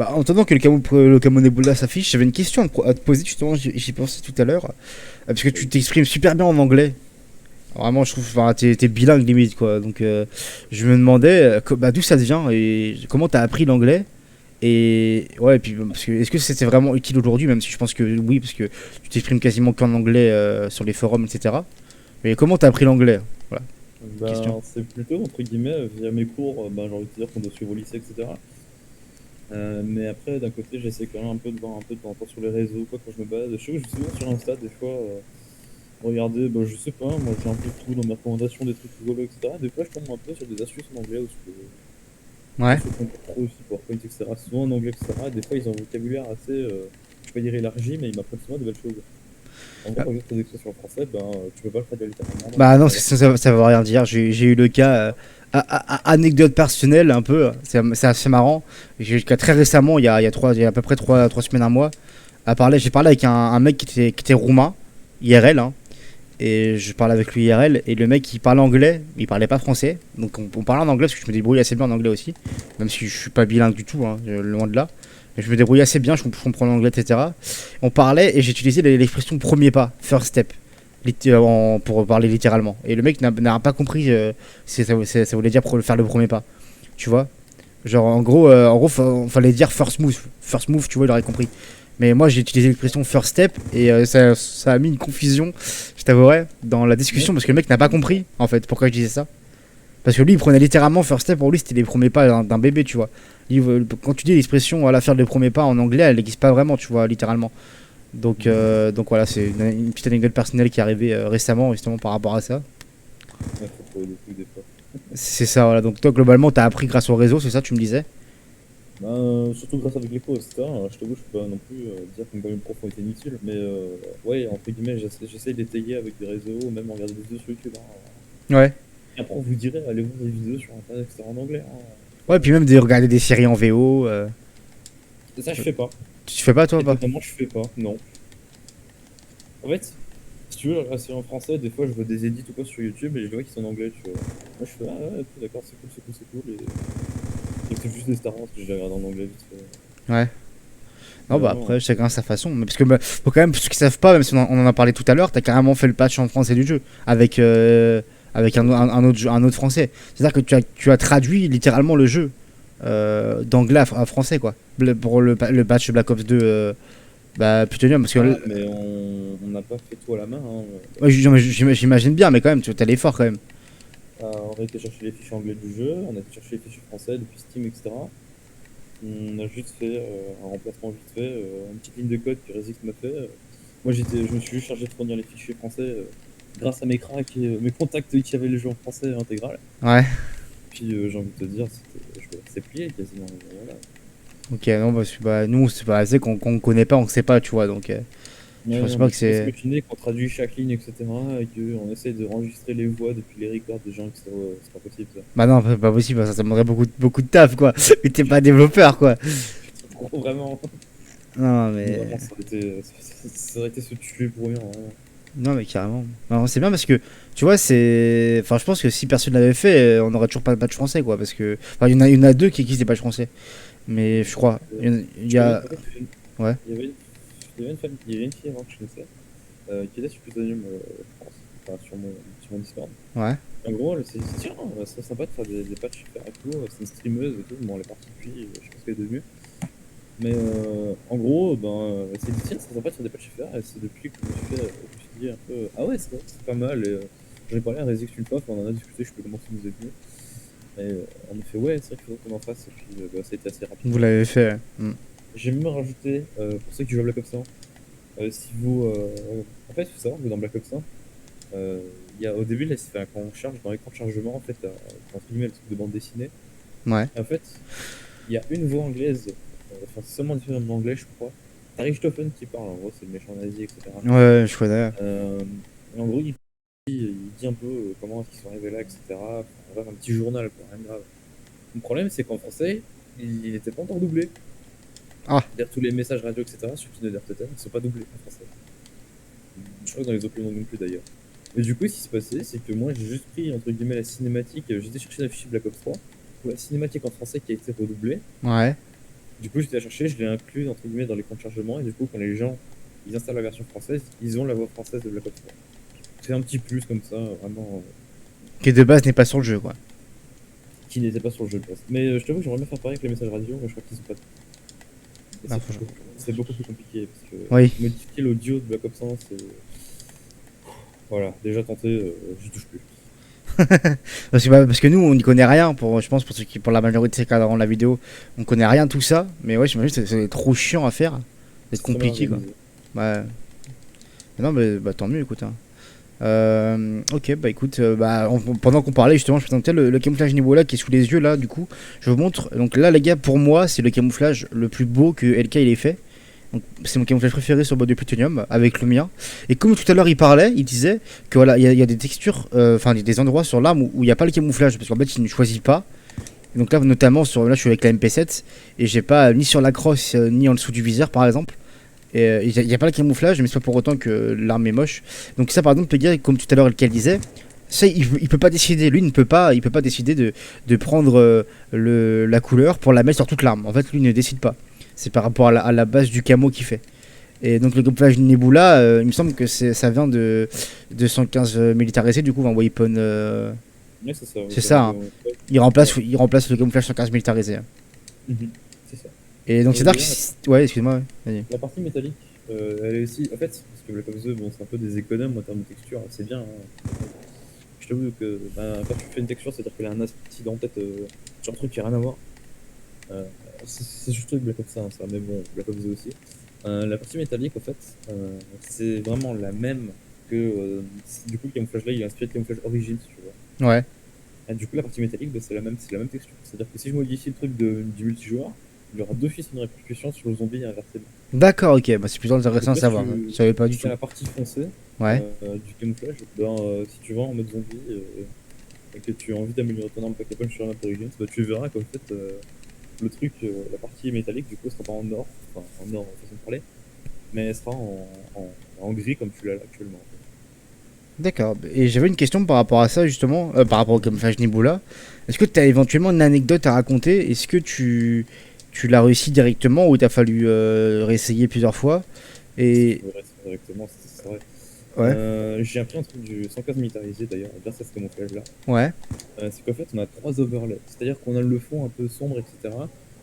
Bah, en attendant que le Camon Ebola s'affiche, j'avais une question à te poser, justement, j'y pensais tout à l'heure. Parce que tu t'exprimes super bien en anglais. Vraiment, je trouve, enfin, t'es bilingue limite, quoi. Donc, je me demandais bah, d'où ça te vient et comment t'as appris l'anglais. Et ouais, et puis, parce que, est-ce que c'était vraiment utile aujourd'hui, même si je pense que oui, parce que tu t'exprimes quasiment qu'en anglais sur les forums, etc. Mais comment t'as appris l'anglais? Voilà, question. Ben, c'est plutôt, entre guillemets, via mes cours, ben, j'ai envie de dire qu'on doit suivre au lycée, etc. Mais après, d'un côté, j'essaie quand même un peu de voir un peu de temps en temps sur les réseaux, quoi, quand je me balade. Je sais que je suis souvent sur Insta, des fois, regardez, ben, je sais pas, moi j'ai un peu de tout dans mes recommandations, des trucs rigolos, etc. Des fois, je tombe un peu sur des astuces en anglais, ou Ouais. sur compte pro aussi, PowerPoint, etc. Souvent en anglais, etc. Et des fois, ils ont un vocabulaire assez, je peux dire élargi, mais ils m'apprennent souvent de belles choses. En gros, Ah, quand vous êtes des expressions en français, ben, tu peux pas le traduire littéralement, donc bah non, ça va. ça veut rien dire. J'ai eu le cas, anecdote personnelle un peu, c'est assez marrant. J'ai eu le cas très récemment, il y a à peu près trois semaines, un mois. J'ai parlé avec un mec qui était roumain, IRL, hein, et je parlais avec lui IRL, et le mec il parlait anglais, il parlait pas français, donc on parlait en anglais parce que je me débrouille assez bien en anglais aussi, même si je suis pas bilingue du tout, hein, loin de là. Mais je me débrouille assez bien, je comprends l'anglais, etc. On parlait et j'utilisais l'expression premier pas, first step, pour parler littéralement. Et le mec n'a pas compris ça voulait dire faire le premier pas, tu vois. Genre en gros fallait dire first move, tu vois, il aurait compris. Mais moi j'ai utilisé l'expression first step et ça a mis une confusion, je t'avouerais, dans la Ouais, discussion parce que le mec n'a pas compris en fait pourquoi je disais ça. Parce que lui il prenait littéralement first step, pour lui c'était les premiers pas d'un bébé, tu vois. Quand tu dis l'expression voilà, faire les premiers pas en anglais, elle n'existe pas vraiment, tu vois, littéralement. Donc voilà, c'est une petite anecdote personnelle qui est arrivée récemment justement par rapport à ça. ouais, faut trouver des trucs des fois. C'est ça, voilà. Donc toi globalement t'as appris grâce au réseau, c'est ça tu me disais? Ben, surtout grâce avec les cours, etc. Je t'avoue, je peux pas non plus dire que mes profs ont été inutiles, mais ouais, entre guillemets, j'essaie d'étayer avec des réseaux, ou même en regarder des vidéos sur YouTube. Ouais. Et après, on vous dirait, allez voir des vidéos sur Internet, etc. en anglais. Ouais, puis même de regarder des séries en VO. Et ça, je fais pas. Tu fais pas toi pas? Étonnamment, je fais pas, non. En fait, si tu veux, la série en français, des fois, je vois des edits ou quoi sur YouTube et je vois qu'ils sont en anglais, tu vois. Moi, je fais, ah ouais, ok, d'accord, c'est cool, c'est cool, c'est cool. Et c'est juste des Star Wars que j'ai regardé en anglais vite fait. Ouais. Non, Mais bah vraiment, après, chacun a sa façon. Mais parce que, bah, faut quand même, pour ceux qui savent pas, même si on en a parlé tout à l'heure, t'as carrément fait le patch en français du jeu. Avec un autre français. C'est-à-dire que tu as traduit littéralement le jeu d'anglais à français, quoi. Pour le patch Black Ops 2, bah, Plutonium. Parce que, ah, mais on n'a pas fait tout à la main, hein. ouais, j'imagine bien, mais quand même, tu as l'effort quand même. On a été chercher les fichiers anglais du jeu, on a été chercher les fichiers français depuis Steam, etc. On a juste fait un remplacement vite fait, une petite ligne de code que Resix m'a fait. Moi, je me suis juste chargé de fournir les fichiers français grâce à mes cracks et mes contacts qui avaient les jeux en français intégral. Ouais. Puis j'ai envie de te dire, c'est plié quasiment. Voilà. Ok, non, bah, nous, c'est pas assez qu'on connaît pas, on sait pas, tu vois. Donc, je Ouais, pense non, pas mais que tu vois ce c'est. que tu dis, qu'on traduit chaque ligne, etc. Et qu'on essaie de enregistrer les voix depuis les records des gens, etc. C'est pas possible ça. Bah non, pas possible, ça demanderait beaucoup de taf, quoi. Mais t'es pas développeur, quoi. Vraiment, Non, vraiment, mais. ça aurait été se tuer pour rien, vraiment. Non, mais carrément. Non, c'est bien parce que, tu vois, c'est. Enfin, je pense que si personne l'avait fait, on aurait toujours pas de patch français, quoi. Parce que. Enfin, il y en a deux qui existent des patchs français. Mais je crois. Il Je y connais, a. en fait, Ouais. il y avait une femme, il y avait une fille avant que je connaissais, qui était sur Plutonium France, enfin sur mon Discord. Ouais. En gros, elle s'est dit, tiens, ça serait sympa de faire des patchs super et tout. C'est une streameuse et tout. Bon, elle est partie depuis, je sais pas ce qu'elle est devenue. Mais en gros, ben, elle s'est dit, tiens, ça serait sympa de faire des patchs faire. Et c'est depuis que je me suis dit un peu, ah ouais, c'est pas mal. Et j'en ai parlé à Resix une fois, on en a discuté, je peux commencer à nous est venu. Et on a fait, ouais, c'est vrai qu'il faudrait qu'on en fasse. Et puis, bah, ça a été assez rapide. Vous l'avez fait. Hmm. J'ai même rajouté, pour ceux qui jouent à Black Ops 1, si vous. En fait, il faut savoir que dans Black Ops 1, au début, là, quand on charge, dans l'écran de chargement, en fait, entre guillemets, le truc de bande dessinée. Ouais. Et en fait, il y a une voix anglaise, enfin, c'est seulement disponible en anglais, je crois. T'as Richthofen qui parle, en gros, c'est le méchant nazi, etc. Ouais, je connais. Euh, et en gros, il dit un peu comment est-ce qu'ils sont arrivés là, etc. Enfin, bref, un petit journal, quoi, rien de grave. Le problème, c'est qu'en français, il n'était pas encore doublé. Ah. C'est-à-dire tous les messages radio, etc., sur Kino Totem, ils sont pas doublés en français. Je crois que dans les autres langues non plus d'ailleurs. Et du coup, ce qui s'est passé, c'est que moi j'ai juste pris entre guillemets la cinématique, j'étais chercher la fichier Black Ops 3, pour la cinématique en français qui a été redoublée, Ouais. Du coup, j'étais à chercher, je l'ai inclus entre guillemets dans les comptes de chargement, et du coup, quand les gens ils installent la version française, ils ont la voix française de Black Ops 3. C'est un petit plus comme ça, vraiment, Qui de base n'est pas sur le jeu, quoi. qui n'était pas sur le jeu de base. Mais je t'avoue que j'aimerais bien faire pareil avec les messages radio, mais je crois qu'ils sont pas. Et Ah, franchement. c'est beaucoup plus compliqué parce que Oui. modifier l'audio de Black Ops 1, c'est. Voilà, déjà tenté, j'y touche plus. Parce que nous, on n'y connaît rien. Je pense pour ceux qui, pour la majorité qui regardent la vidéo, on connaît rien de tout ça. Mais ouais, j'imagine que c'est trop chiant à faire. C'est C'est très mal compliqué, quoi. organisé. Ouais. Mais non, mais bah, tant mieux, écoute, hein. Ok, bah écoute, pendant qu'on parlait justement, je présentais le camouflage Nibola qui est sous les yeux là. Du coup, je vous montre. Donc là, les gars, pour moi, c'est le camouflage le plus beau que LK il ait fait. Donc, c'est mon camouflage préféré sur le mode de Plutonium avec le mien. Et comme tout à l'heure il parlait, il disait que voilà, il y a des textures, enfin des endroits sur l'arme où il n'y a pas le camouflage parce qu'en fait il ne choisit pas. Et donc là, notamment là, je suis avec la MP7 et j'ai pas ni sur la crosse ni en dessous du viseur par exemple. Et il n'y a pas le camouflage, mais c'est pas pour autant que l'arme est moche. Donc ça, par exemple, le gars, comme tout à l'heure, lequel disait, ça, il peut pas décider. Lui, il peut pas décider de prendre la couleur pour la mettre sur toute l'arme. En fait, lui, il ne décide pas. C'est par rapport à la base du camo qu'il fait. Et donc le camouflage Nebula, il me semble que ça vient de 115 militarisé, du coup, un weapon. Ouais, c'est ça. C'est ça, hein. Ouais. Il remplace le camouflage 115 militarisé, hein. Mhm. C'est ça. Et donc Et c'est dark. d'ailleurs, Ouais, excuse-moi. Ouais. Vas-y. la partie métallique, elle est aussi. En fait, parce que Black Ops 2, bon, c'est un peu des économes en termes de texture, c'est bien, hein. Je t'avoue que quand tu fais une texture, c'est-à-dire qu'elle a un accident, peut-être, genre un truc qui a rien à voir. Euh, c'est surtout avec Black Ops 1, ça, mais bon, Black Ops 2 aussi. La partie métallique, en fait, c'est vraiment la même que. Du coup, le camouflage là, il est inspiré de camouflage Origins, tu vois. Ouais. Et du coup, la partie métallique, bah, c'est la même texture. C'est-à-dire que si je modifie le truc du multijoueur, il y aura d'office une répercussion sur le zombie et inversement. D'accord, ok. Bah, c'est plutôt intéressant à Donc là, savoir. Je savais pas du c'est tout. la partie foncée Ouais. du camouflage. Ben, si tu vas en mode zombie et que tu as envie d'améliorer ton arme pack punch sur la map Origins, bah, tu verras qu'en fait, le truc, la partie métallique, du coup, sera pas en or, enfin en or en façon de parler, mais elle sera en gris comme tu l'as là actuellement. D'accord. Et j'avais une question par rapport à ça, justement, par rapport au camouflage Nebula. Est-ce que tu as éventuellement une anecdote à raconter? Est-ce que tu l'as réussi directement ou t'as fallu réessayer plusieurs fois? Et. Ouais, c'est directement, c'est vrai. Ouais. J'ai appris un truc du 115 militarisé d'ailleurs, grâce à ce camouflage là. Ouais. C'est qu'en fait on a trois overlays, c'est-à-dire qu'on a le fond un peu sombre, etc.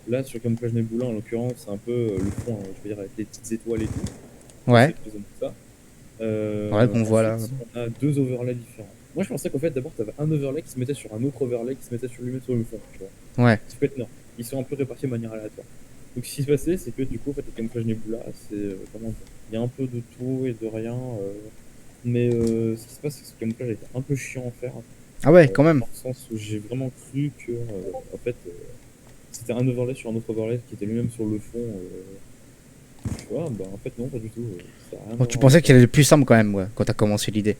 Là sur le camouflage Nebula en l'occurrence, c'est un peu le fond, je veux dire avec les petites étoiles et tout. Ouais. C'est plus ou moins ça. Ouais, qu'on voit là. Ensuite, on a deux overlays différents. Moi je pensais qu'en fait d'abord tu avais un overlay qui se mettait sur un autre overlay qui se mettait sur lui-même sur le fond, tu vois. Ouais. En fait non, ils sont un peu répartis de manière aléatoire. Donc ce qui se passait c'est que du coup en fait le camouflage Nebula c'est comment dire, il y a un peu de tout et de rien. Mais ce qui se passe, c'est que ce camouflage a été un peu chiant à faire. Ah ouais, quand même. Dans le sens où j'ai vraiment cru que en fait, c'était un overlay sur un autre overlay qui était lui-même sur le fond. Tu vois, bah en fait, non, pas du tout. Ça a rien à Donc tu voir avec pensais ça. qu'il allait plus simple quand même, ouais, quand t'as commencé l'idée.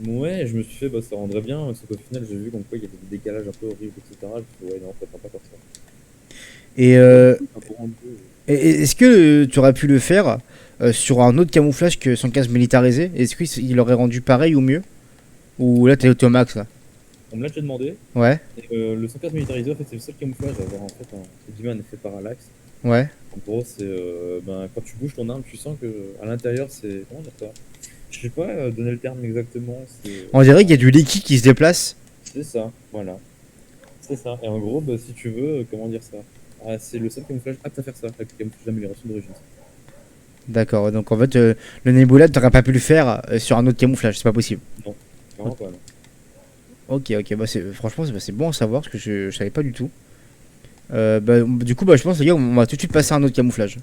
Ouais, je me suis fait, bah ça rendrait bien, sauf qu'au final, j'ai vu comme quoi il y avait des décalages un peu horribles, etc. Je me suis dit, ouais, non, en fait, on va pas faire ça. Et, Mais du coup, ça pour rendre est-ce que tu aurais pu le faire sur un autre camouflage que 115 militarisé? Est-ce qu'il aurait rendu pareil ou mieux? Ou là t'es automax là? on me l'a déjà demandé. Ouais. Et, le 115 militarisé, en fait, c'est le seul camouflage à avoir en fait un effet parallaxe. Ouais. En gros, c'est ben, quand tu bouges ton arme, tu sens que à l'intérieur, c'est. Comment dire ça? Je sais pas donner le terme exactement. On dirait qu'il y a du liquide qui se déplace. C'est ça, voilà. C'est ça. Et en gros, bah, si tu veux, comment dire ça? Ah, c'est le seul camouflage apte à faire ça, avec le camouflage d'amélioration d'origine. D'accord, donc en fait, le Nebula, t'aurais pas pu le faire sur un autre camouflage, c'est pas possible. Non, clairement pas, non. Ok, ok, bah franchement, c'est bon à savoir parce que je savais pas du tout. Du coup, je pense, les gars, on va tout de suite passer à un autre camouflage.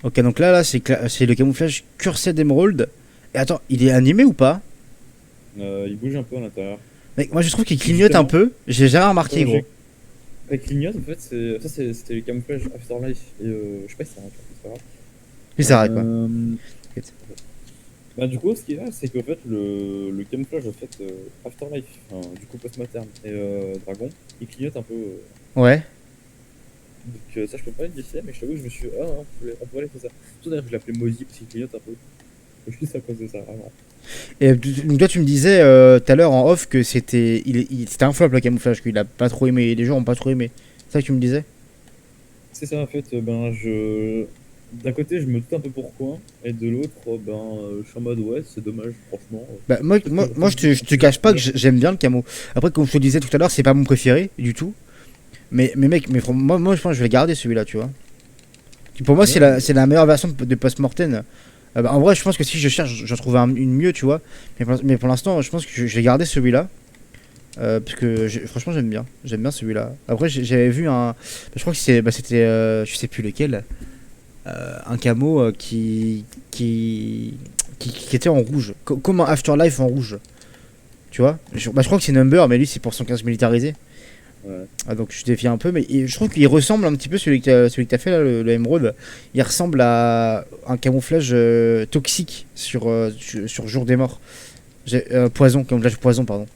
Ok, donc là c'est le camouflage Cursed Emerald. Et attends, il est animé ou pas? Il bouge un peu à l'intérieur. Mec, moi je trouve qu'il clignote un peu, j'ai jamais remarqué, gros. Avec clignote, en fait, c'était le camouflage Afterlife. Et je sais pas si c'est un truc, c'est pas grave. Puis ça arrête quoi. Bah, du coup, ce qu'il y a, c'est qu'en fait, le camouflage en fait, Afterlife, enfin, du coup post-moderne et Dragon, il clignote un peu. Ouais. Donc ça, je peux pas le dire, mais je t'avoue que je me suis dit, ah, on pourrait aller faire ça. Surtout d'ailleurs que je l'appelais Mozi parce qu'il clignote un peu. Je suis à cause de ça, vraiment. Et donc toi tu me disais tout à l'heure en off que c'était un flop le camouflage, qu'il a pas trop aimé, les gens ont pas trop aimé. C'est ça que tu me disais? C'est ça en fait, ben je. D'un côté, je me doute un peu pourquoi, et de l'autre, je suis en mode ouais, c'est dommage, franchement. Bah, moi, Peut-être que moi, j'aurais moi fait je te, mieux. je te cache pas que j'aime bien le camo. Après, comme je te disais tout à l'heure, c'est pas mon préféré du tout. Mais mec, moi, je pense que je vais le garder celui-là, tu vois. Pour moi, Ouais, c'est la meilleure version de Post-Mortem. Bah, en vrai, je pense que si je cherche, j'en trouve une mieux, tu vois. Mais pour l'instant, je pense que je vais garder celui-là. Parce que franchement, j'aime bien. J'aime bien celui-là. Après, j'avais vu un. Je crois que c'était. Je sais plus lequel. Un camo qui était en rouge. Comme un Afterlife en rouge. Tu vois je crois que c'est Number, mais lui, c'est pour son 15 militarisé. ouais. Ah, donc je défie un peu, mais je trouve qu'il ressemble un petit peu celui que t'as fait là, le Emerald. Il ressemble à un camouflage toxique sur Jour des Morts. Poison, camouflage poison, pardon.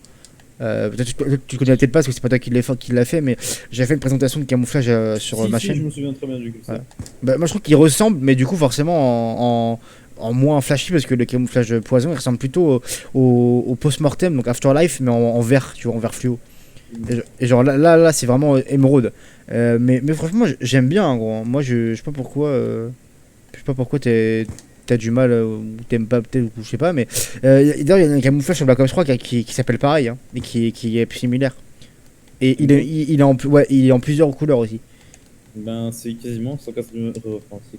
Tu connais peut-être pas parce que c'est pas toi qui l'a fait, mais j'ai fait une présentation de camouflage sur Si, ma si, je chaîne. me souviens très bien du coup de Voilà. ça. Bah, moi je trouve qu'il ressemble, mais du coup forcément en moins flashy parce que le camouflage poison il ressemble plutôt au post-mortem, donc Afterlife, mais en vert, tu vois, en vert fluo. Et genre là c'est vraiment émeraude. Mais franchement j'aime bien hein, gros. Moi je sais pas pourquoi t'as du mal ou t'aimes pas peut-être ou je sais pas mais d'ailleurs il y a un camouflage sur Black Ops 3 qui s'appelle pareil hein, et qui est similaire. Et il est ouais, il est en plusieurs couleurs aussi. Ben, c'est quasiment, c'est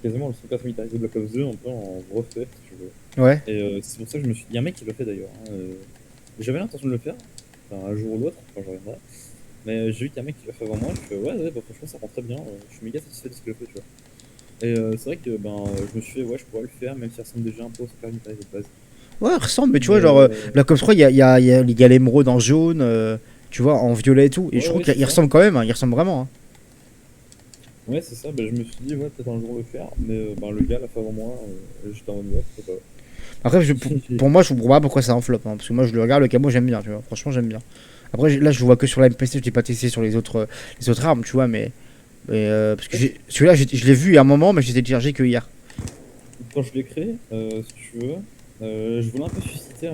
quasiment le 104 militarisé de Black Ops 2, un peu en refait, si tu veux. Ouais. Et c'est pour ça que je me suis. Il y a un mec qui l'a fait d'ailleurs. Hein, j'avais l'intention de le faire, enfin, un jour ou l'autre, quand je reviendrai. Mais j'ai vu qu'il y a un mec qui l'a fait avant moi, je fais ouais, bah, franchement, ça rend très bien. Je suis méga satisfait de ce qu'il a fait, tu vois. Et c'est vrai que je me suis fait, ouais, je pourrais le faire, même si ça ressemble déjà un peu au 104 militarisé de base. Ouais, il ressemble, mais tu vois, Mais genre, Black Ops 3, il y a l'émeraude en jaune, tu vois, en violet et tout. Et je ouais, trouve ouais, qu'il c'est ça. ressemble quand même, hein, il ressemble vraiment. Hein. Ouais, c'est ça, bah, je me suis dit, ouais, peut-être un jour le faire, mais le gars l'a fait avant moi, j'étais en mode, ouais, pourquoi Après, pas. pour moi, je comprends pas pourquoi ça en flop. Hein, parce que moi, je le regarde, le camo, j'aime bien, tu vois. Franchement, j'aime bien. Après, là, je le vois que sur la MPC, je l'ai pas testé sur les autres armes, tu vois, parce que celui-là, je l'ai vu à un moment, mais je l'ai téléchargé que hier. Quand je l'ai créé, si tu veux, je voulais un peu susciter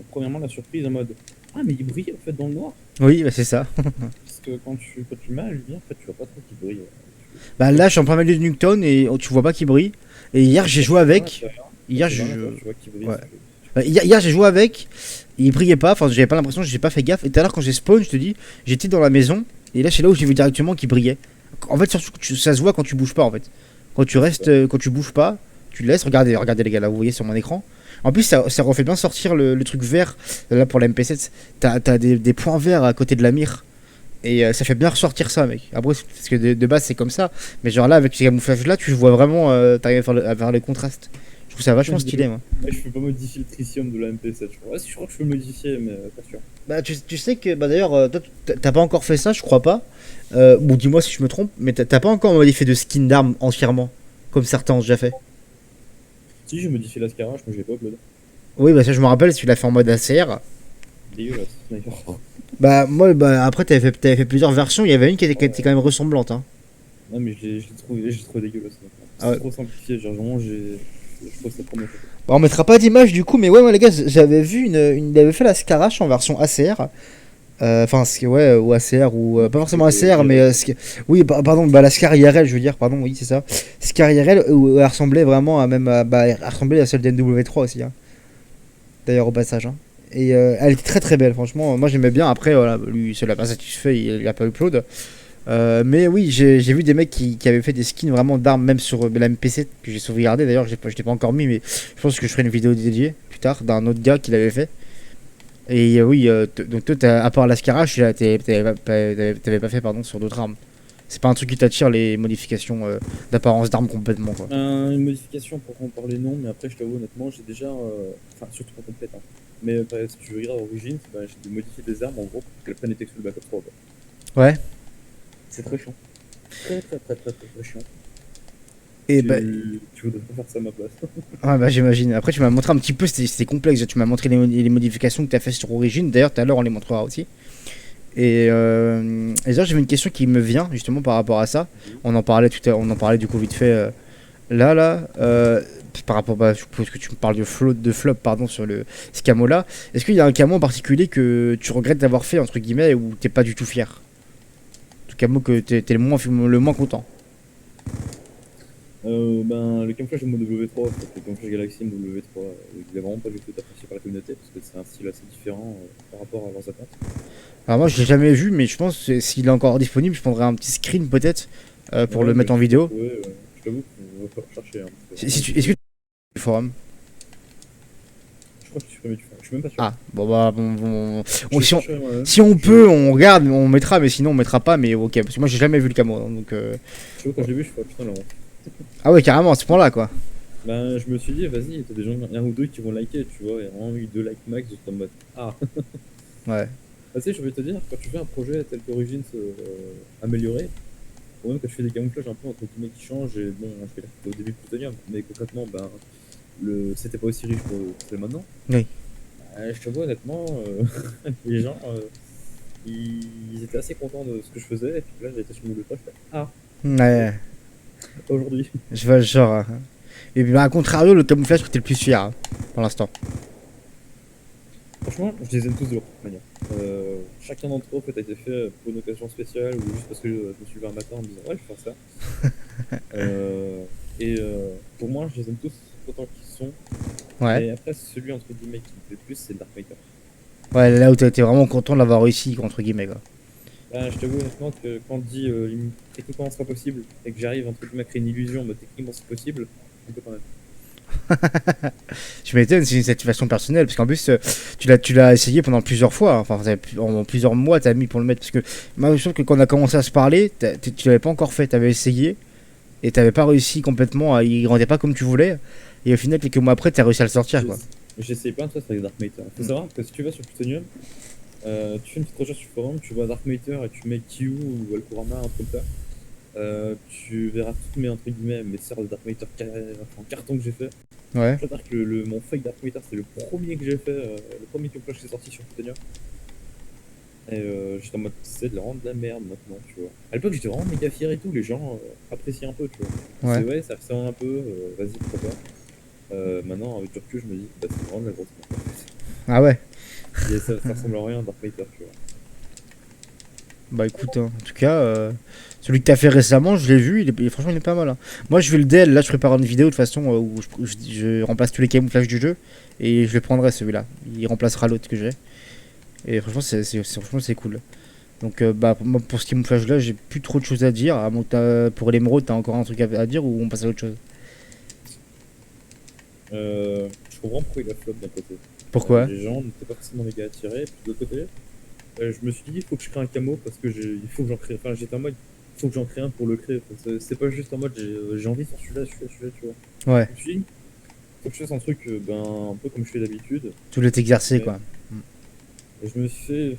premièrement la surprise en mode ah, mais il brille en fait dans le noir. Oui, bah, c'est ça. Parce que quand tu mets à la lumière, en fait, tu vois pas trop qu'il brille. Bah, là, je suis en plein milieu de Nuketown et tu vois pas qu'il brille. Et hier, j'ai joué avec. Hier, Tu vois qu'il brille. ouais. Hier, j'ai joué avec. Il brillait pas, enfin, j'avais pas l'impression, j'ai pas fait gaffe. Et tout à l'heure, quand j'ai spawn, je te dis, j'étais dans la maison. Et là, c'est là où j'ai vu directement qu'il brillait. En fait, surtout, ça se voit quand tu bouges pas, en fait. Quand tu restes, quand tu bouges pas, tu le laisses. Regardez les gars, là, vous voyez sur mon écran. En plus, ça refait bien sortir le truc vert. Là, pour la MP7, t'as des points verts à côté de la mire. Et ça fait bien ressortir ça, mec. Après, parce que de base, c'est comme ça. Mais genre là, avec ces camouflages là, tu vois vraiment, t'arrives à faire les contrastes. Je trouve ça vachement stylé, moi. Ouais, je peux pas modifier le tritium de la MP7, je crois. Ouais, si, je crois que je peux le modifier, mais pas sûr. Bah, tu sais que, bah d'ailleurs, toi, t'as pas encore fait ça, je crois pas. Bon, dis-moi si je me trompe, mais t'as pas encore modifié de skin d'armes entièrement, comme certains ont déjà fait. Si, j'ai modifié la Scarage, mais je l'ai pas upload. Oui, bah ça, je me rappelle, tu l'as fait en mode ACR. Dégueulasse, sniper. Bah, moi, bah, après, t'avais fait plusieurs versions, il y avait une qui était quand même ressemblante, hein. Non, mais je l'ai trouvé dégueulasse. Ah C'est ouais. trop simplifié, genre vraiment, je trouve ça trop moche. Bah, on mettra pas d'image du coup, mais ouais, moi, les gars, j'avais vu il avait fait la Scarache en version ACR. Enfin, ouais, ou ACR, ou pas forcément ACR, mais oui, pardon, bah, la Scar IRL, je veux dire, pardon, oui, c'est ça. Scar IRL, où elle ressemblait vraiment bah, elle ressemblait à celle d'NW3 aussi, hein. D'ailleurs, au passage. Hein. Et elle était très très belle, franchement. Moi, j'aimais bien. Après, voilà, lui, ça l'a pas satisfait, il a pas upload. Mais oui, j'ai vu des mecs qui avaient fait des skins vraiment d'armes, même sur la MPC que j'ai sauvegardé. D'ailleurs, je t'ai pas encore mis, mais je pense que je ferai une vidéo dédiée plus tard d'un autre gars qui l'avait fait. Et oui, donc toi, à part l'Ascarache, t'avais pas fait pardon, sur d'autres armes. C'est pas un truc qui t'attire les modifications d'apparence d'armes complètement quoi. Une modification pour en parler, non, mais après, je t'avoue, honnêtement, j'ai déjà. Enfin, surtout pas complète, hein. Mais si tu regardes Origins, j'ai modifié des armes en gros pour qu'elles prennent les textes de Black Ops 3. Quoi. Ouais. C'est très chiant. Très chiant. Et tu, bah, tu voudrais pas faire ça à ma place. ouais, bah j'imagine. Après, tu m'as montré un petit peu, c'était complexe. Tu m'as montré les modifications que t'as fait sur Origins. D'ailleurs, tout à l'heure, on les montrera aussi. Et là, j'avais une question qui me vient justement par rapport à ça. On en parlait on en parlait du coup vite fait. Par rapport, bah, je suppose que tu me parles de flop pardon, sur ce camo-là. Est-ce qu'il y a un camo en particulier que tu regrettes d'avoir fait, entre guillemets, ou t'es pas du tout fier? Le camo que t'es le moins content. Ben, le camouflage MW3, en fait, le camouflage Galaxy MW3, il est vraiment pas du tout apprécié par la communauté parce que c'est un style assez différent par rapport à leurs attentes. Alors moi je l'ai jamais vu, mais je pense que s'il est encore disponible, je prendrai un petit screen peut-être pour le Ouais, bah, mettre en tu peux vidéo. trouver, je t'avoue qu'on va pas rechercher. Hein, parce que Si vraiment, tu, est-ce que tu le forum? je crois que tu supprimé du fond, je suis même pas sûr. Ah, bon bah Je vais si on, chercher moi-même. si on peut, on regarde, on mettra, mais sinon on mettra pas, mais ok, parce que moi j'ai jamais vu le camo, hein, donc Tu vois, quand je l'ai vu, je fais putain, la honte. ah ouais carrément à ce point-là quoi. Ben, je me suis dit, vas-y, t'as des gens, un ou deux qui vont liker, tu vois, il y a vraiment eu 2 likes max, juste en mode, ah. Ouais. Bah, tu sais, je vais te dire, quand tu fais un projet tel qu'Origins amélioré, ou même quand tu fais des camouflages un peu entre guillemets qui changent, et bon, je vais dire que c'était au début plutonium, mais concrètement, ben, c'était pas aussi riche que c'est maintenant. Oui. Je t'avoue, honnêtement, les gens, ils étaient assez contents de ce que je faisais, et puis là, j'ai été sur mon deux je fais, ah, Ouais. pas aujourd'hui. Je vois le genre. Hein. Et puis, bah, à contrario, le camouflage que t'es le plus fier hein, pour l'instant. Franchement, je les aime tous de leur propre manière. Chacun d'entre eux, en fait, a été fait pour une occasion spéciale, ou juste parce que je me suis levé un matin en me disant, ouais, je vais faire ça. Pour moi, je les aime tous autant qu'ils sont. Ouais. Et après, celui entre guillemets qui me plaît le plus, c'est Dark Matter. Ouais, là où t'as été vraiment content de l'avoir réussi, entre guillemets quoi. Je t'avoue honnêtement que quand on dit techniquement c'est pas possible et que j'arrive entre guillemets à créer une illusion, mais techniquement c'est possible, on peut quand même. Tu m'étonnes, c'est une satisfaction personnelle, parce qu'en plus, tu l'as essayé pendant plusieurs fois, hein. Enfin, en plusieurs mois, t'as mis pour le mettre, parce que moi, je trouve que quand on a commencé à se parler, tu l'avais pas encore fait, t'avais essayé, et t'avais pas réussi complètement, il rendait pas comme tu voulais, et au final, quelques mois après, t'as réussi à le sortir, quoi. J'ai essayé plein de trucs avec Dark Matter. Faut savoir que si tu vas sur Plutonium, tu fais une petite recherche sur le forum, tu vois Dark Matter et tu mets Kyu ou Alkurama, un truc comme ça. Tu verras toutes mes entre guillemets mes sœurs de Dark Matter en carton que j'ai fait. Ouais. Je veux dire que mon fake Dark Matter c'est le premier que j'ai fait, le premier camouflage qui est sorti sur Plutonium. Et j'étais en mode c'est de la rendre de la merde maintenant, tu vois. À l'époque j'étais vraiment méga fier et tout, les gens appréciaient un peu, tu vois. Ouais. C'est ouais, ça ressemble un peu, vas-y pourquoi pas. Maintenant avec du recul je me dis bah c'est vraiment de la grosse merde. Ah ouais. Et ça ressemble à rien Dark Matter, tu vois. Bah écoute, hein, en tout cas, celui que t'as fait récemment, je l'ai vu, franchement il est pas mal. Hein. Moi je vais le DL, là je prépare une vidéo de toute façon où je remplace tous les camouflages du jeu et je le prendrai celui-là. Il remplacera l'autre que j'ai. Et franchement franchement c'est cool. Donc bah moi, pour ce camouflage là, j'ai plus trop de choses à dire. À moins que pour l'émeraude, t'as encore un truc à dire ou on passe à autre chose? Je comprends pourquoi il a flop d'un côté. Pourquoi? Les gens n'étaient pas forcément méga attirés, puis de l'autre côté, je me suis dit il faut que je crée un camo parce que il faut que j'en crée. Enfin j'étais en mode il faut que j'en crée un pour le créer. Enfin, c'est pas juste en mode j'ai envie de faire celui-là, tu vois. Ouais, Je me suis dit faut que je fasse un truc ben un peu comme je fais d'habitude. tu voulais t'exercer Ouais. quoi. Et je me suis fait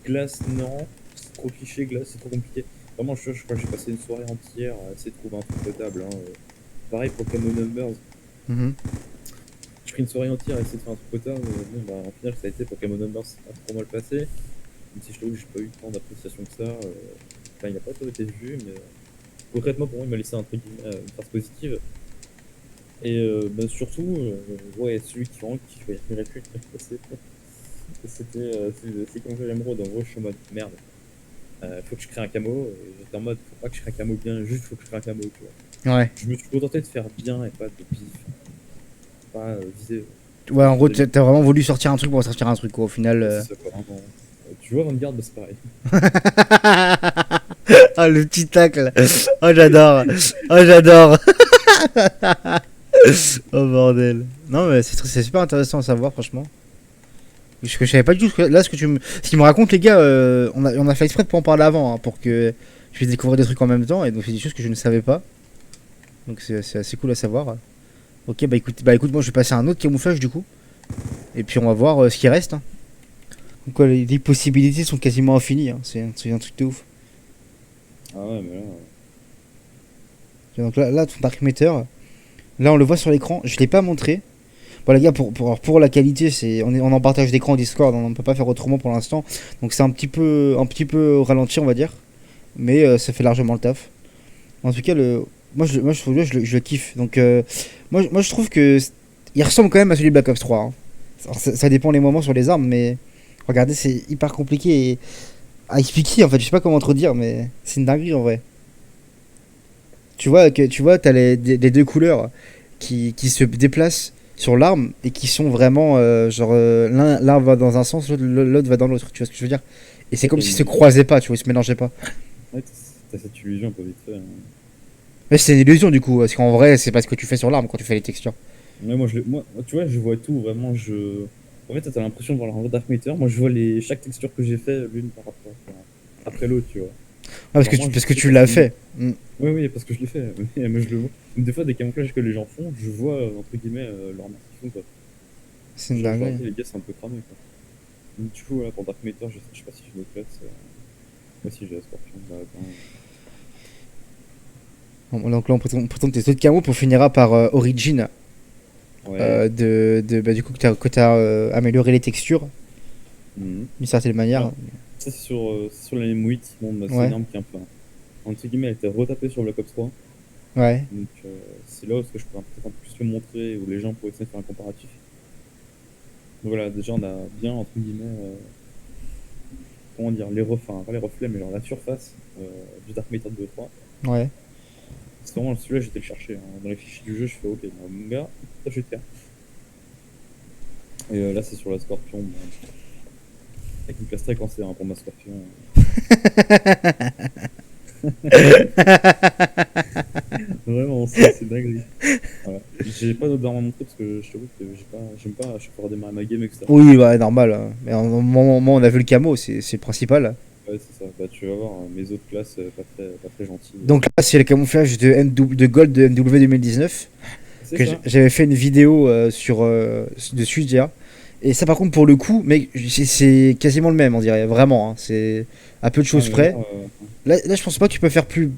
glace non, c'est trop cliché, glace c'est trop compliqué. Vraiment je crois que j'ai passé une soirée entière à essayer de trouver un truc potable. Hein. Pareil pour Camo Numbers. Mhm. J'ai pris une soirée entière à essayer de faire un truc potable, bon bah en final ça a été pour Camo Numbers, c'est pas trop mal passé. Même si je trouve que j'ai pas eu tant d'appréciation que ça. Enfin il n'a pas trop été vu, mais concrètement pour moi il m'a laissé un truc, une trace positive. Et bah, surtout, ouais, celui qui rentre, qui je ne plus c'était c'est comme l'émeraude. En gros, je suis en mode merde. Faut que je crée un camo. Et j'étais en mode, faut pas que je crée un camo bien, juste faut que je crée un camo, tu vois. Ouais. Je me suis contenté de faire bien et pas de pif. Pas viser. Ouais, en gros, t'as vraiment voulu sortir un truc pour sortir un truc quoi. Au final. C'est ça, quoi, vraiment. Tu vois, Vanguard, bah, c'est pareil. Ah, le petit tacle. Oh, j'adore. Oh, j'adore. Oh, bordel. Non, mais c'est super intéressant à savoir, franchement. Parce que je savais pas du tout. Là, ce qu'ils me racontent, les gars, on a fait exprès de pas en parler avant, hein, pour que je puisse découvrir des trucs en même temps. Et donc, c'est des choses que je ne savais pas. Donc, c'est assez cool à savoir. Ok, bah écoute, moi je vais passer à un autre camouflage du coup. Et puis, on va voir ce qui reste. Hein. Donc, quoi, les possibilités sont quasiment infinies. Hein. C'est un truc de ouf. Ah ouais, mais là. Donc là ton Dark Matter, là on le voit sur l'écran, je l'ai pas montré. Bon les gars, pour la qualité, on en partage d'écran au Discord, on ne peut pas faire autrement pour l'instant. Donc c'est un petit peu au ralenti on va dire. Mais ça fait largement le taf. En tout cas, je le kiffe. Donc moi je trouve que il ressemble quand même à celui de Black Ops 3. Hein. Alors, ça dépend les moments sur les armes, mais regardez, c'est hyper compliqué à expliquer en fait. Je sais pas comment te dire, mais c'est une dinguerie en vrai. tu vois, t'as les deux couleurs qui se déplacent sur l'arme et qui sont vraiment genre l'un va dans un sens, l'autre va dans l'autre. Tu vois ce que je veux dire? Et c'est Ouais, comme t'as s'ils se une... croisaient pas, tu vois, ils se mélangeaient pas. ouais, t'as cette illusion un peu vite fait, hein. Mais c'est une illusion du coup, parce qu'en vrai, c'est pas ce que tu fais sur l'arme quand tu fais les textures. Ouais, moi, tu vois, je vois tout vraiment. En fait, t'as l'impression de voir la Dark Matter. Moi, je vois chaque texture que j'ai fait l'une par rapport après l'autre, tu vois. Ah, Genre, moi, je parce que sais tu l'as facilement. fait. Mm. Oui, oui, parce que je l'ai fait. Mais je le vois. Des fois, des camouflages que les gens font, je vois, entre guillemets, leur marque qu'ils font, quoi. C'est une Genre, je leur dinguerie. dis, les gars, c'est un peu cramé, quoi. Donc, du coup, voilà, pour Dark Matter, je sais pas si je me classe. Moi, si j'ai la Scorpion, bah, attends. Bon, donc là, on présente tes autres camos, puis on finira par Origin, Ouais. bah, du coup, que t'as amélioré les textures Mhm. d'une certaine manière. Alors, ça, c'est sur la M8. Bon, bah, c'est une Ouais, arme qui est un peu, entre guillemets, elle était retapée sur Black Ops 3. ouais. Donc, c'est là où est-ce que je pourrais peut-être un peu plus le montrer, où les gens pourraient essayer de faire un comparatif. Donc voilà, déjà, on a bien, entre guillemets, comment dire, enfin, pas les reflets, mais genre la surface du Dark Matter 2 et 3. Ouais. C'est vraiment celui-là, j'étais le chercher, hein. Dans les fichiers du jeu, je fais OK, mon gars, ça, je vais te faire. Et là, c'est sur la Scorpion. Bon, avec une classe très cancée, hein, pour ma Scorpion. Vraiment, c'est dingue. Voilà. J'ai pas d'autres armes à montrer parce que je t'avoue que j'aime pas à chaque fois redémarrer ma game, etc. Oui, ouais, normal. Mais au moment où on a vu le camo, c'est le principal. Ouais, c'est ça. Bah, tu vas voir, hein, mes autres classes, pas très gentilles. Donc là, c'est le camouflage de Gold de MW 2019. C'est ça. J'avais fait une vidéo dessus déjà. Et ça, par contre, pour le coup, mec, c'est quasiment le même, on dirait. Vraiment, hein. C'est à peu de Ah, choses mais là, près. Là, je pense pas que tu peux faire plus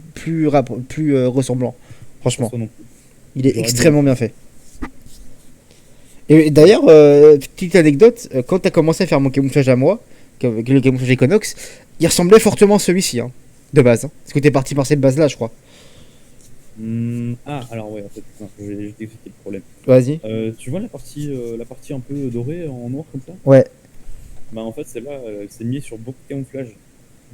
ressemblant. je pense Franchement, pas non plus. il est J'aurais bien extrêmement fait. bien fait. Et d'ailleurs, petite anecdote, quand t'as commencé à faire mon camouflage à moi, le camouflage Econox, il ressemblait fortement à celui-ci, hein, de base. Hein. Parce que t'es parti par cette base-là, je crois. Ah, alors ouais, en fait, non, je vais t'expliquer le problème. Vas-y. Tu vois la partie un peu dorée en noir comme ça? Ouais, Bah en fait, celle-là, elle s'est mise sur beaucoup de camouflages,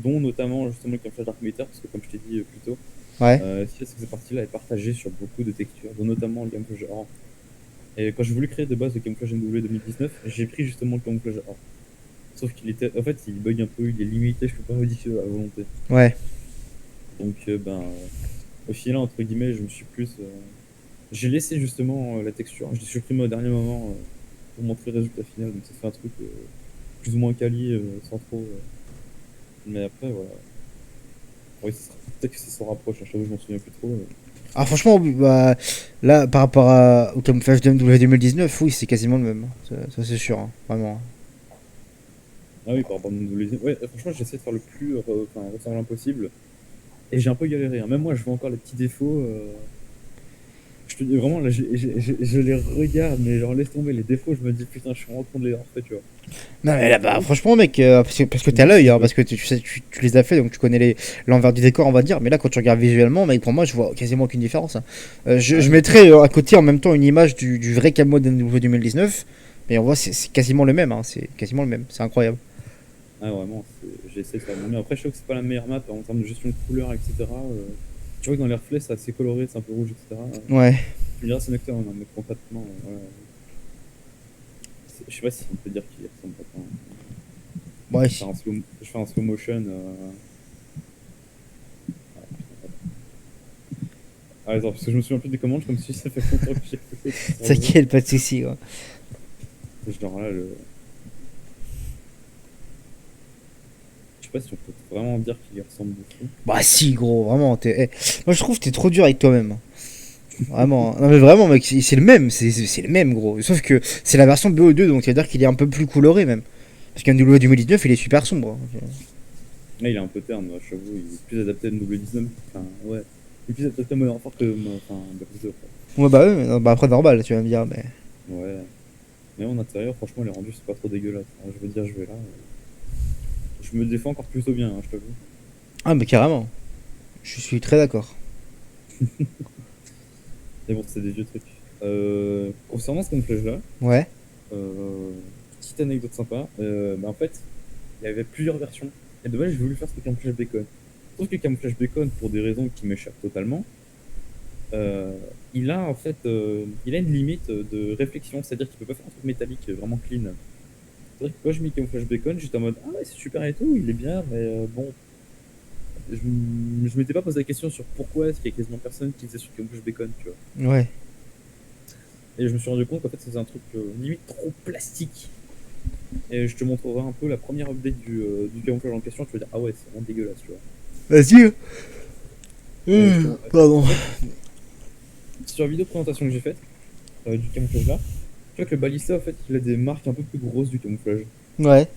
dont notamment justement le camouflage Dark Matter, parce que comme je t'ai dit plus tôt, ouais. si c'est que cette partie-là est partagée sur beaucoup de textures, dont notamment le camouflage or. Et quand j'ai voulu créer de base le camouflage MW 2019, j'ai pris justement le camouflage or. Sauf qu'il était, en fait, il bug un peu, il est limité, je peux pas modifier à volonté. Ouais. Donc, au final, entre guillemets, je me suis plus. J'ai laissé justement la texture, je l'ai supprimé au dernier moment pour montrer le résultat final, donc ça fait un truc plus ou moins quali, sans trop. Mais après, voilà. Oui, peut-être que ça s'en rapproche, hein, je t'avoue, je m'en souviens plus trop. Ah, franchement, bah, là, par rapport au camouflage de MW 2019, oui, c'est quasiment le même. Ça, c'est sûr, hein, vraiment. Ah oui, par rapport à mon deuxième. Ouais, franchement, j'essaie de faire le plus ressemblant possible. Et j'ai un peu galéré, hein. Même moi, je vois encore les petits défauts. Je te dis vraiment, là, je les regarde, mais genre, laisse tomber les défauts. Je me dis, putain, je suis vraiment con de les avoir fait, tu vois. Non, mais Donc, là, bah, oui, franchement, mec, parce que je me t'as dis, si l'œil, je hein, veux. parce que tu sais, tu les as fait, donc tu connais l'envers du décor, on va dire. Mais là, quand tu regardes visuellement, mec, pour moi, je vois quasiment aucune différence. Hein. Ah Je oui. mettrai à côté en même temps une image du vrai camo de nouveau 2019, mais on voit, c'est quasiment le même. Hein, c'est quasiment le même. C'est incroyable. Ah, vraiment, j'ai essayé de faire mon mieux. Après, je sais que c'est pas la meilleure map en termes de gestion de couleurs, etc. Tu vois que dans les reflets, c'est assez coloré, c'est un peu rouge, etc. Ouais. Tu me diras, c'est un acteur, hein, mais concrètement, voilà. Je sais pas si on peut dire qu'il ressemble pas tant. Ouais. Je fais un slow motion. Ah, attends, parce que je me souviens plus des commandes, comme si ça fait longtemps que j'ai fait sur le jeu. T'inquiète, pas de soucis. Ouais. Genre là, je sais pas si on peut vraiment dire qu'il y ressemble beaucoup. Bah, si, gros, vraiment. Moi, je trouve que t'es trop dur avec toi-même. Hein. Vraiment. Non, mais vraiment, mec, c'est le même. C'est le même, gros. Sauf que c'est la version BO2, donc ça veut dire qu'il est un peu plus coloré, même. Parce qu'un WO 2019, il est super sombre. Hein. Là, il est un peu terne, moi, j'avoue, il est plus adapté à une double 19. Enfin, ouais. Il est plus adapté à Modern Warfare que Black Ops 2, quoi. Ouais, bah, ouais, mais non, bah après, normal, tu vas me dire. Mais... Ouais. Mais en intérieur, franchement, les rendus, c'est pas trop dégueulasse, hein. Je veux dire, je vais là. Je me défends encore plutôt bien, hein, je t'avoue. Ah, mais carrément. Je suis très d'accord. Mais bon, c'est des vieux trucs. Concernant ce camouflage-là, Ouais. euh, petite anecdote sympa. En fait, il y avait plusieurs versions. Et de base, j'ai voulu faire ce camouflage bacon. Sauf que le camouflage bacon, pour des raisons qui m'échappent totalement, euh, il a en fait il a une limite de réflexion, c'est-à-dire qu'il peut pas faire un truc métallique vraiment clean. C'est-à-dire que quand je mets Camouflage Bacon, j'étais en mode ah ouais, c'est super et tout, il est bien, mais bon, je m'étais pas posé la question sur pourquoi est-ce qu'il y a quasiment personne qui faisait sur Camouflage Bacon, tu vois. Ouais. Et je me suis rendu compte qu'en fait c'était un truc limite trop plastique. Et je te montrerai un peu la première update du camouflage en question, tu vas dire ah ouais, c'est vraiment dégueulasse, tu vois. Vas-y. En Pardon. fait, sur la vidéo de présentation que j'ai faite du camouflage là, tu vois que le balista en fait il a des marques un peu plus grosses du camouflage. Ouais.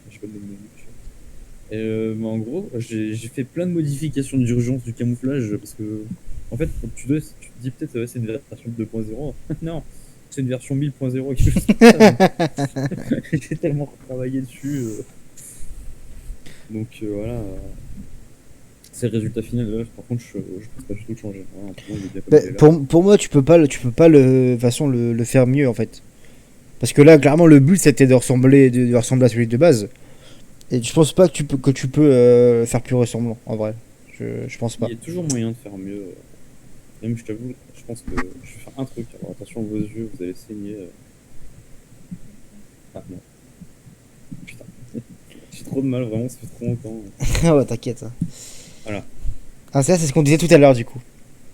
Je sais pas le nom de tu vois. Et mais en gros, j'ai fait plein de modifications d'urgence du camouflage parce que en fait tu te dis peut-être ouais, c'est une version 2.0. Non, c'est une version 1000.0 quelque chose comme ça. J'ai tellement retravaillé dessus. Donc voilà. C'est le résultat final. Là, par contre, je pense pas du tout le changer. Voilà, pour moi, il est bien comme Bah, il est là. pour moi, tu peux pas de toute façon le faire mieux en fait. Parce que là, clairement, le but c'était de ressembler à celui de base. Et je pense pas que tu peux faire plus ressemblant en vrai. Je pense Il pas. y a toujours moyen de faire mieux. Même, je t'avoue, je pense que je vais faire un truc. Alors attention à vos yeux, vous allez saigner. Ah non, putain. J'ai trop de mal, vraiment, ça fait trop longtemps. Ah ouais, t'inquiète. Voilà. Ah, ça, c'est ce qu'on disait tout à l'heure du coup.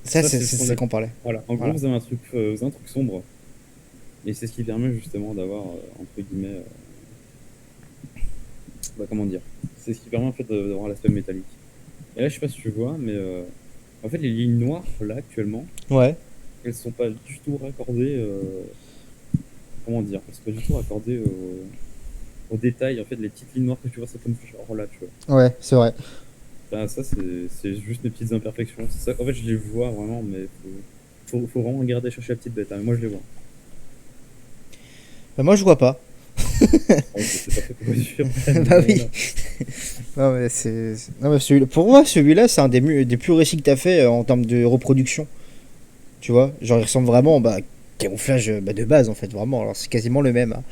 Ça, Ça, c'est c'est le c'est fond de ce la... qu'on parlait. Voilà. En gros, Voilà. vous avez un truc sombre. Et c'est ce qui permet justement d'avoir, entre guillemets, bah, comment dire. C'est ce qui permet en fait d'avoir l'aspect métallique. Et là, je sais pas si tu vois, mais en fait, les lignes noires, là, actuellement, Ouais. elles sont pas du tout raccordées. Comment dire? Elles sont pas du tout raccordées au détail. En fait, les petites lignes noires que tu vois, c'est comme genre là, tu vois. Ouais, c'est vrai. Ben, ça, c'est juste mes petites imperfections. C'est ça. En fait, je les vois vraiment, mais faut vraiment regarder, chercher la petite bête. Hein. Moi, je les vois. Bah, moi, je vois pas. Oh, c'est pas fait pour les yeux, Bah mais oui. voilà. Non, mais non, mais pour moi, celui-là, c'est un des plus réussis que t'as fait en termes de reproduction. Tu vois, genre, il ressemble vraiment bah, camouflage bah, de base en fait, vraiment. Alors, c'est quasiment le même, hein.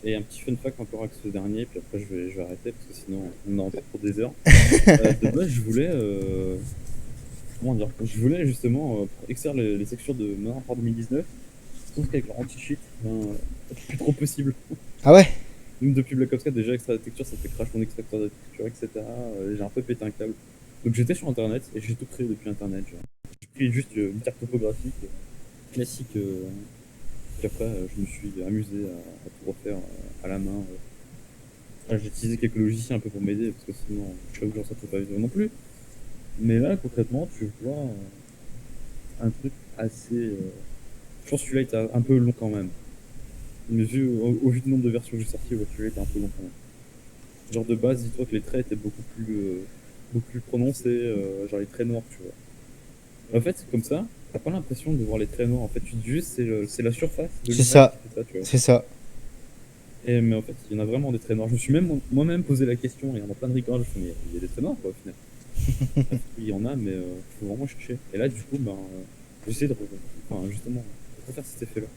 Et un petit fun fact encore avec ce dernier, puis après, je vais arrêter parce que sinon, on en perd pour des heures. De base, je voulais. Comment dire? Je voulais justement extraire les textures de Modern Warfare 2019. Sauf qu'avec leur anti-cheat, ben, c'est plus trop possible. Ah ouais. Même depuis Black Ops 4, déjà, extraire la texture, ça fait crash mon extracteur de texture, etc. J'ai un peu pété un câble. Donc j'étais sur internet et j'ai tout créé depuis internet. Genre. J'ai pris juste une carte topographique classique. Puis après, je me suis amusé à tout refaire à la main. J'ai utilisé quelques logiciels un peu pour m'aider parce que sinon, je t'avoue que ça peut pas vivre non plus. Mais là, concrètement, tu vois un truc assez. Je pense que celui-là était un peu long quand même. Mais vu, au vu du nombre de versions que j'ai sorties, ouais, celui-là était un peu long quand même. Genre de base, dis-toi que les traits étaient beaucoup plus prononcés, genre les traits noirs, tu vois. En fait, comme ça, t'as pas l'impression de voir les traits noirs. En fait, tu te dis juste c'est la surface de C'est l'image ça. qui fait ça, tu vois. C'est ça. Et, mais en fait, il y en a vraiment des traits noirs. Je me suis même moi-même posé la question, et il y en a plein de records, je me suis dit, mais il y a des traits noirs, quoi, au final. Bref, il y en a, mais faut vraiment chercher. Et là, du coup, ben, j'essaie de, enfin, justement, de refaire cet effet-là.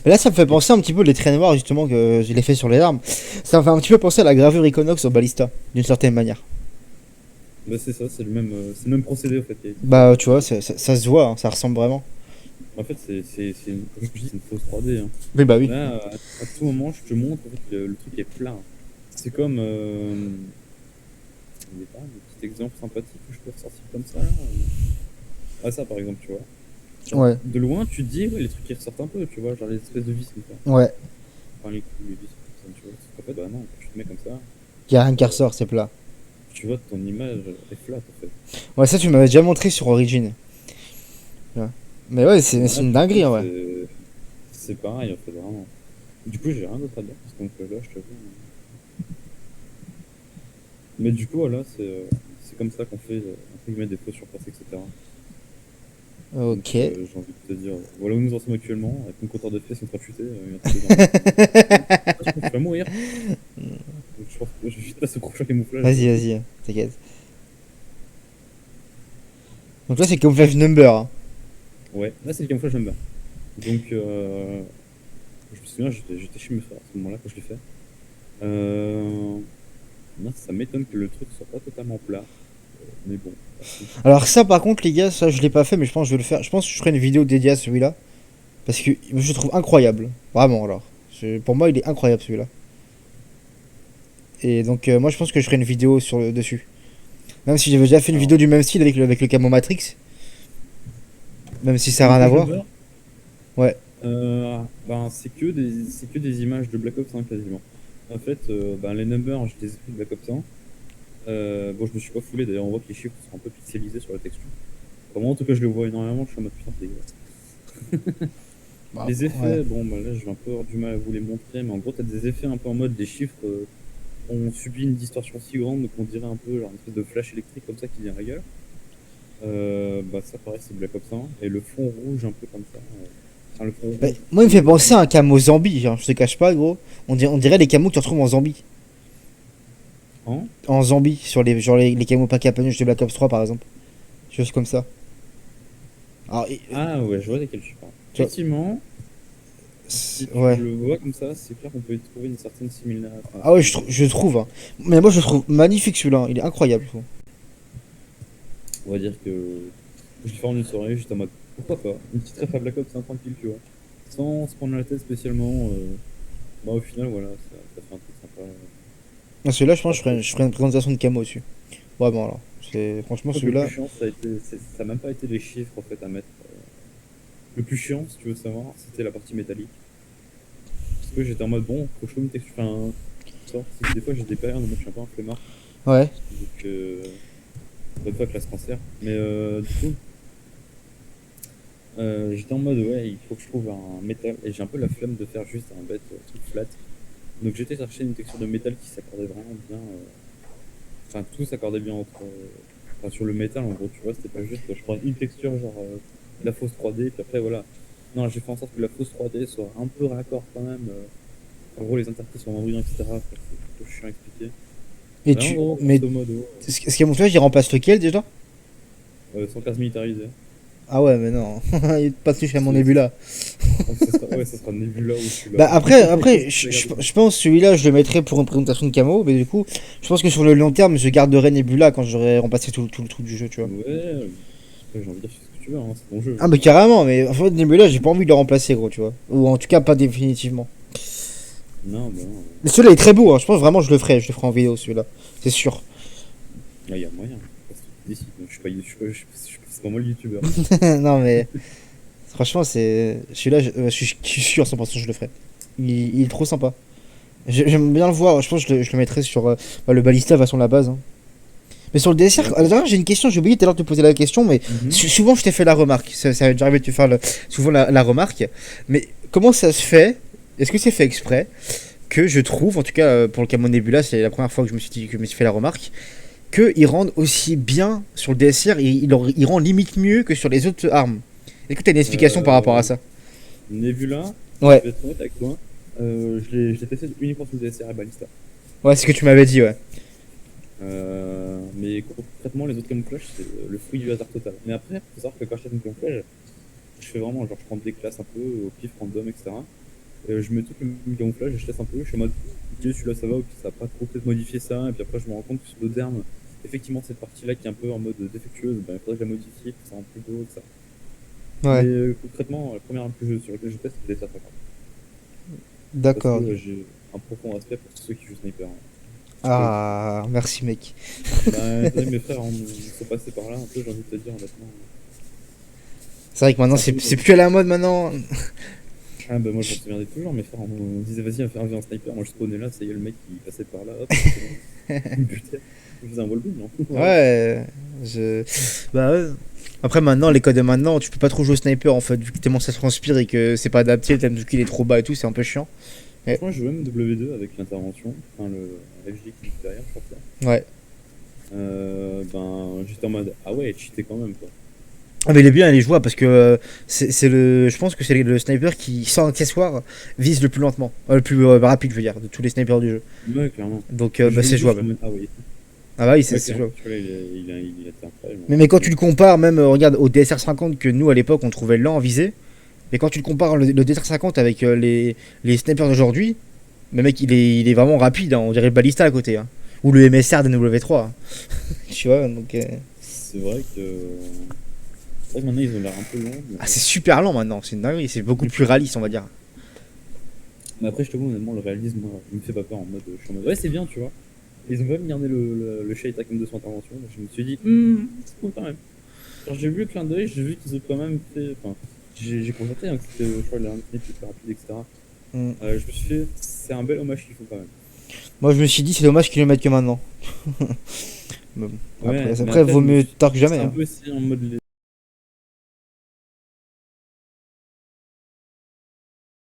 Et là, ça me fait penser un petit peu les traits noirs justement que je l'ai fait sur les armes. Ça me fait un petit peu penser à la gravure Iconox au Ballista, d'une certaine manière. Bah, c'est ça, c'est le même procédé, en fait, qui a été fait. Bah, tu vois, ça se voit, hein, ça ressemble vraiment. En fait, comme je dis, c'est une fausse 3D. Hein. Oui, bah oui. Là, à tout moment, je te montre en fait, le truc est plein. C'est comme. Il n'y a pas un petit exemple sympathique que je peux ressortir comme ça là. Ah, ça par exemple, tu vois. Genre, Ouais. de loin, tu te dis, ouais, les trucs qui ressortent un peu, tu vois, genre les espèces de vis comme ça. Ouais. Enfin, les vis comme ça, tu vois. En fait, bah non, quand tu te mets comme ça, Y a rien qui ressort, c'est plat. tu vois, ton image est flat en fait. Ouais, ça, tu m'avais déjà montré sur Origin. Ouais. Mais ouais, Ben c'est là, une du coup, dinguerie en vrai. c'est pareil en fait, vraiment. Du coup, j'ai rien d'autre à dire, parce que donc, là, je t'avoue. Mais du coup, voilà, c'est comme ça qu'on fait, entre guillemets, des fausses surfaces, etc. Donc, Ok. j'ai envie de te dire, voilà où nous en sommes actuellement, avec mon compteur de fesses en train de chuter, je pense que je vais mourir. Donc, je pense que je vais juste passer au prochain camouflage. Vas-y, vas-y, t'inquiète. Donc là, c'est camouflage number, hein. Ouais, là, c'est le camouflage number. Donc, je me souviens, j'étais chez mes frères à ce moment-là quand je l'ai fait. Moi, ça m'étonne que le truc soit pas totalement plat. mais bon. Alors ça par contre les gars, ça je l'ai pas fait mais je pense que je vais le faire. Je pense que je ferai une vidéo dédiée à celui-là. Parce que je le trouve incroyable. Vraiment alors. Pour moi il est incroyable celui-là. Et donc moi je pense que je ferai une vidéo dessus. Même si j'avais déjà fait une Alors, vidéo du même style avec le camo Matrix. Même si ça n'a les rien à images voir. number, Ouais. ben, c'est que des images de Black Ops 1 quasiment. En fait, ben, les numbers, je les ai fait de Black Ops 1. Bon, je me suis pas foulé d'ailleurs, on voit que les chiffres sont un peu pixelisés sur la texture. Enfin, moi en tout cas, je les vois énormément, je suis en mode putain, c'est dégueulasse. Bah, Les ouais. effets, bon, bah là, je vais un peu avoir du mal à vous les montrer, mais en gros, t'as des effets un peu en mode des chiffres ont subi une distorsion si grande qu'on dirait un peu genre une espèce de flash électrique comme ça qui vient à la gueule. Bah, ça pareil, c'est Black Ops 1. Et le fond rouge, un peu comme ça. Enfin, le fond Bah, rouge. moi il me fait penser à un camo zombie, hein, je te cache pas gros. On dirait les camos que tu retrouves en zombie. Hein. En zombie, sur les camos pack à de Black Ops 3 par exemple. Choses comme ça. Alors, Ah ouais, je vois desquels tu parles. tu vois, Effectivement, si tu ouais. le vois comme ça, c'est clair qu'on peut y trouver une certaine similarité. Enfin, Ah ouais, je trouve. Hein. Mais moi je trouve magnifique celui-là, hein. Il est incroyable. Je trouve. on va dire que je le fais en une soirée, juste en mode pourquoi pas. Une petite ref à Black Ops, c'est un tranquille, tu vois. Sans se prendre la tête spécialement. Bah, au final, voilà, ça fait un truc sympa. Ah, celui-là, je pense Pas que trop. je ferai une présentation de camo dessus. Vraiment alors. Franchement Je crois que le celui-là. plus chiant, ça a même pas été les chiffres en fait à mettre. Le plus chiant, si tu veux savoir, c'était la partie métallique. Parce que j'étais en mode bon, faut que je trouve une texture. Enfin, c'est que des fois j'ai des périodes où moi je suis un peu un flemmard. Ouais. Donc, bonne fois classe cancer. Mais du coup, j'étais en mode ouais, il faut que je trouve un métal. Et j'ai un peu la flemme de faire juste un bête truc flat. Donc j'étais chercher une texture de métal qui s'accordait vraiment bien. Enfin, tout s'accordait bien entre. Enfin, sur le métal en gros, tu vois, c'était pas juste je prends une texture genre la fausse 3D, puis après voilà. Non, j'ai fait en sorte que la fausse 3D soit un peu raccord quand même. En gros, les interfaces sont en brillant, etc. C'est un peu chiant à expliquer. Et Mais en tu. gros, Mais grosso modo, ce camouflage il remplace lequel déjà? 115 militarisé. Ah ouais, mais non. Il est pas touché à mon C'est- Nebula. Donc, ça sera Nebula ou celui-là. Bah après C'est je pense celui-là je le mettrais pour une présentation de camo, mais du coup, je pense que sur le long terme, je garderai Nebula quand j'aurai remplacé tout le truc du jeu, tu vois. Ouais, après, j'ai envie de dire ce que tu veux, hein, c'est ton jeu. Ah, mais carrément, mais en fait, Nebula, j'ai pas envie de le remplacer, gros, tu vois. Ou en tout cas, pas définitivement. Non, bah non. Mais celui-là est très beau, hein. Je pense vraiment que je le ferai en vidéo, celui-là. C'est sûr. Il y a moyen. D'ici, je suis pas, c'est pas moi le youtubeur. Non, mais franchement, c'est. Celui-là, je suis sûr à 100% que je le ferai. Il est trop sympa. J'aime bien le voir, je pense que je le mettrai sur le balista, de toute façon, la base. Hein. Mais sur le DSR, D'accord. d'ailleurs, j'ai une question, j'ai oublié tout à l'heure de te poser la question, mais Mhm. souvent je t'ai fait la remarque. Ça m'est déjà arrivé de te faire souvent la remarque. Mais comment ça se fait? Est-ce que c'est fait exprès? Que je trouve, en tout cas pour le Camo Nebula, c'est la première fois que je me suis fait la remarque, qu'ils rendent aussi bien sur le DSR, ils rendent limite mieux que sur les autres armes. Est-ce que tu as une explication par rapport à ça? Nebula, je Ouais, vais être honnête avec toi. Je l'ai testé uniquement sur DSR et Ballista. ouais, c'est ce que tu m'avais dit, ouais. Mais concrètement, les autres camouflages, c'est le fruit du hasard total. Mais après, faut savoir que quand j'achète une camouflage, je fais vraiment, genre, je prends des classes un peu au pif, random, etc. Je mets tout le camouflage et je teste un peu. Je suis en mode, ok, celui-là ça va, ok, ça va pas trop peut-être modifier ça. Et puis après, je me rends compte que sur d'autres armes, effectivement, cette partie-là qui est un peu en mode défectueuse, ben, il faudrait que je la modifie pour que ça rende plus beau, ça. Mais Ouais, concrètement, la première arme sur laquelle je teste, c'est des attaques. Parce que d'accord. j'ai un profond respect pour tous ceux qui jouent sniper. Hein. Ah, merci mec. Bah, mes frères sont passés par là un peu, j'ai envie de te dire honnêtement. C'est vrai que maintenant, C'est un peu c'est plus à la mode maintenant. Ah bah moi je m'en souviens toujours, mes frères on disait vas-y on va faire un V en sniper, moi je spawnais là, ça y est le mec qui passait par là, hop, c'est bon. Putain, je faisais un wallbang non. Voilà. Ouais, je. Bah ouais. Après maintenant, les codes de maintenant, tu peux pas trop jouer au sniper en fait, vu que tellement ça transpire et que c'est pas adapté, tellement qu'il est trop bas et tout, c'est un peu chiant. Mais Franchement je jouais même W2 avec l'intervention, enfin le FG qui est derrière je crois que ouais. ben j'étais en mode ah ouais cheaté quand même quoi. Ah, mais il est bien, il est jouable parce que c'est le. Je pense que c'est le sniper qui, sans accessoire, vise le plus lentement. Le plus rapide, je veux dire, de tous les snipers du jeu. Ouais clairement. Donc Je bah, l'ai c'est vu, je suis en jouable. mode, ah oui. Ah bah oui, Ouais c'est clairement, jouable. tu vois là il a été incroyable. Mais quand tu le compares, même, regarde, au DSR 50 que nous à l'époque on trouvait lent en visée, mais quand tu le compares le DSR 50 avec les snipers d'aujourd'hui, le mec il est vraiment rapide, hein, on dirait Ballista à côté. Hein. ou le MSR des W3. Hein. Tu vois, donc. C'est vrai que maintenant ils ont l'air un peu longs. Ah, c'est super lent maintenant, c'est une dinguerie, c'est beaucoup plus réaliste, on va dire. Mais après, je t'avoue, honnêtement, le réalisme, moi, il me fait pas peur en mode. Je suis en mode, ouais, c'est bien, tu vois. Ils ont quand même gardé le Shade Attack de son intervention. Donc je me suis dit, c'est cool quand même. Quand j'ai vu le clin d'œil, j'ai vu qu'ils ont quand même fait. Enfin, j'ai constaté hein, que c'était le choix de l'infinite plus rapide, etc. Mm. Je me suis fait, c'est un bel hommage qu'il faut quand même. Moi, je me suis dit, c'est dommage qu'ils le mettent que maintenant. Mais bon, Ouais, après, vaut mieux tard que jamais. C'est un Hein. peu aussi en mode